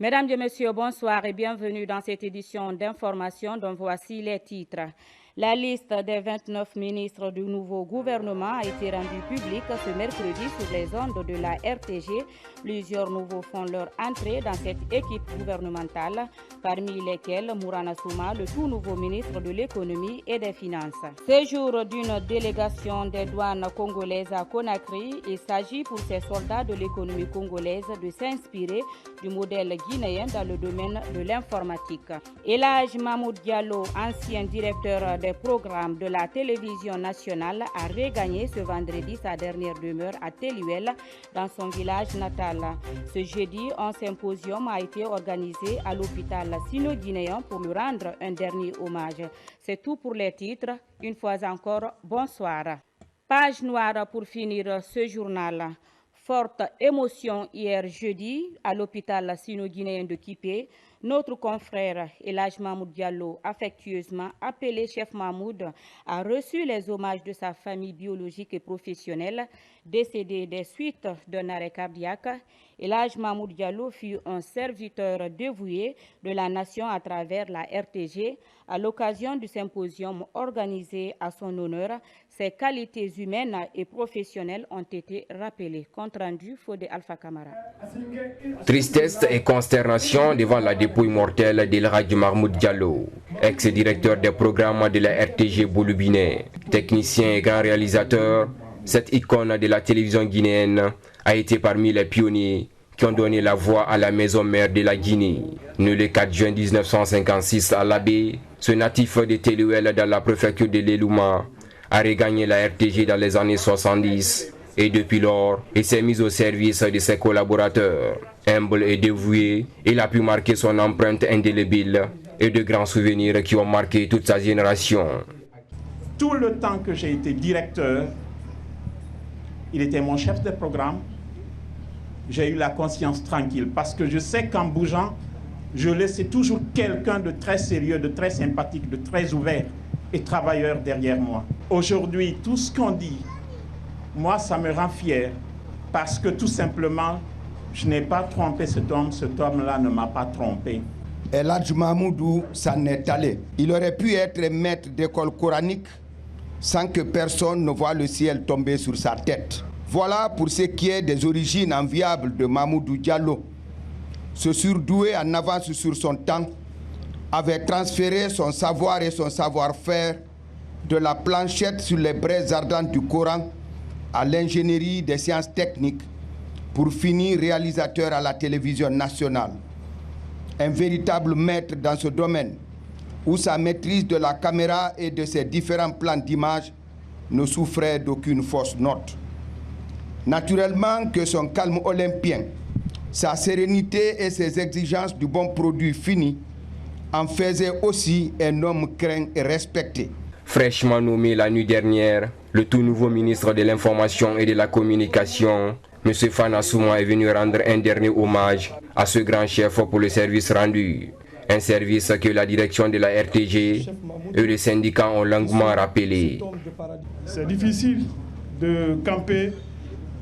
Mesdames et messieurs, bonsoir et bienvenue dans cette édition d'information dont voici les titres. La liste des 29 ministres du nouveau gouvernement a été rendue publique ce mercredi sur les ondes de la RTG. Plusieurs nouveaux font leur entrée dans cette équipe gouvernementale, parmi lesquels Mourana Souma, le tout nouveau ministre de l'économie et des finances. Séjour d'une délégation des douanes congolaises à Conakry, il s'agit pour ces soldats de l'économie congolaise de s'inspirer du modèle guinéen dans le domaine de l'informatique. Elhadj Mahmoud Diallo, ancien directeur des programmes de la télévision nationale, a regagné ce vendredi sa dernière demeure à Teluel, dans son village natal. Ce jeudi, un symposium a été organisé à l'hôpital sino-guinéen pour lui rendre un dernier hommage. C'est tout pour les titres. Une fois encore, bonsoir. Page noire pour finir ce journal. Forte émotion hier jeudi à l'hôpital sino-guinéen de Kipé. Notre confrère Elhadj Mahmoud Diallo, affectueusement appelé Chef Mahmoud, a reçu les hommages de sa famille biologique et professionnelle, décédée des suites d'un arrêt cardiaque. Elhadj Mahmoud Diallo fut un serviteur dévoué de la nation à travers la RTG. À l'occasion du symposium organisé à son honneur, ses qualités humaines et professionnelles ont été rappelées. Compte rendu, Fodé Alpha Camara. Tristesse et consternation devant la dépouille mortelle d'Elhadj Mahmoud Diallo, ex-directeur des programmes de la RTG Boulou-Biné. Technicien et grand réalisateur, cette icône de la télévision guinéenne a été parmi les pionniers qui ont donné la voix à la maison mère de la Guinée. Né le 4 juin 1956 à Labé, ce natif de Teluel dans la préfecture de l'Elouma a regagné la RTG dans les années 70 et depuis lors, il s'est mis au service de ses collaborateurs. Humble et dévoué, il a pu marquer son empreinte indélébile et de grands souvenirs qui ont marqué toute sa génération. Tout le temps que j'ai été directeur, il était mon chef de programme. J'ai eu la conscience tranquille parce que je sais qu'en bougeant, je laissais toujours quelqu'un de très sérieux, de très sympathique, de très ouvert et travailleur derrière moi. Aujourd'hui, tout ce qu'on dit, moi, ça me rend fier parce que tout simplement, je n'ai pas trompé cet homme-là ne m'a pas trompé. Elhadj Mahmoudou s'en est allé. Il aurait pu être maître d'école coranique sans que personne ne voie le ciel tomber sur sa tête. Voilà pour ce qui est des origines enviables de Mahmoudou Diallo. Ce surdoué en avance sur son temps avait transféré son savoir et son savoir-faire de la planchette sur les braises ardentes du Coran à l'ingénierie des sciences techniques pour finir réalisateur à la télévision nationale. Un véritable maître dans ce domaine où sa maîtrise de la caméra et de ses différents plans d'image ne souffrait d'aucune fausse note. Naturellement que son calme olympien, sa sérénité et ses exigences du bon produit fini en faisaient aussi un homme craint et respecté. Fraîchement nommé la nuit dernière, le tout nouveau ministre de l'Information et de la Communication, M. Fana Souma, est venu rendre un dernier hommage à ce grand chef pour le service rendu. Un service que la direction de la RTG et les syndicats ont longuement rappelé. C'est difficile de camper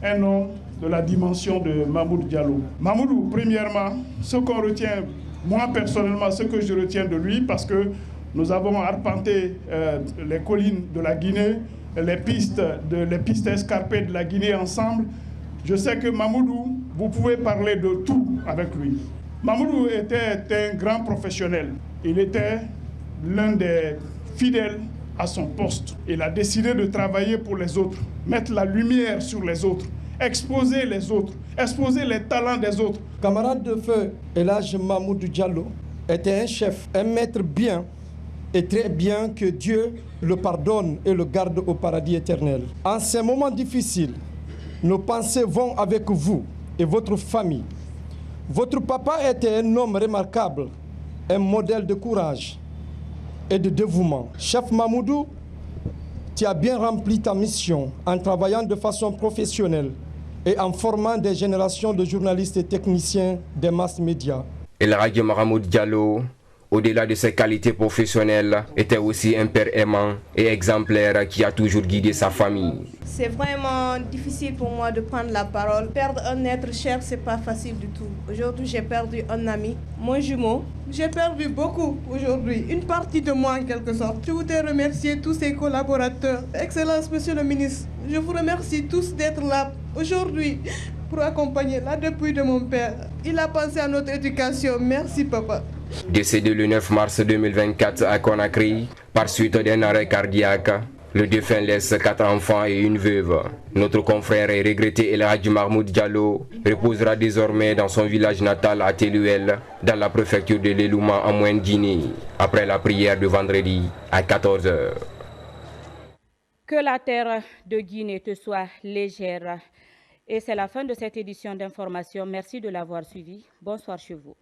un homme de la dimension de Mahmoud Diallo. Mahmoudou, premièrement, ce qu'on retient, moi personnellement, ce que je retiens de lui, parce que nous avons arpenté les collines de la Guinée, les pistes escarpées de la Guinée ensemble. Je sais que Mahmoudou, vous pouvez parler de tout avec lui. Mahmoudou était un grand professionnel. Il était l'un des fidèles à son poste. Il a décidé de travailler pour les autres, mettre la lumière sur les autres, exposer les autres, exposer les talents des autres. Camarade de feu, Elhadj Mahmoud Diallo était un chef, un maître bien et très bien, que Dieu le pardonne et le garde au paradis éternel. En ces moments difficiles, nos pensées vont avec vous et votre famille. Votre papa était un homme remarquable, un modèle de courage et de dévouement. Chef Mahmoudou, tu as bien rempli ta mission en travaillant de façon professionnelle et en formant des générations de journalistes et techniciens des mass médias. Elhadj Mahmoud Diallo, au-delà de ses qualités professionnelles, était aussi un père aimant et exemplaire qui a toujours guidé sa famille. C'est vraiment difficile pour moi de prendre la parole. Perdre un être cher, c'est pas facile du tout. Aujourd'hui, j'ai perdu un ami, mon jumeau. J'ai perdu beaucoup aujourd'hui, une partie de moi en quelque sorte. Je voudrais remercier tous ses collaborateurs. Excellence, monsieur le ministre, je vous remercie tous d'être là aujourd'hui pour accompagner la dépouille de mon père. Il a pensé à notre éducation. Merci, papa. Décédé le 9 mars 2024 à Conakry, par suite d'un arrêt cardiaque, le défunt laisse 4 enfants et une veuve. Notre confrère et regretté El Hadji Mahmoud Diallo reposera désormais dans son village natal à Teluel, dans la préfecture de l'Elouma en Moyenne-Guinée, après la prière de vendredi à 14 h. Que la terre de Guinée te soit légère. Et c'est la fin de cette édition d'information. Merci de l'avoir suivi. Bonsoir chez vous.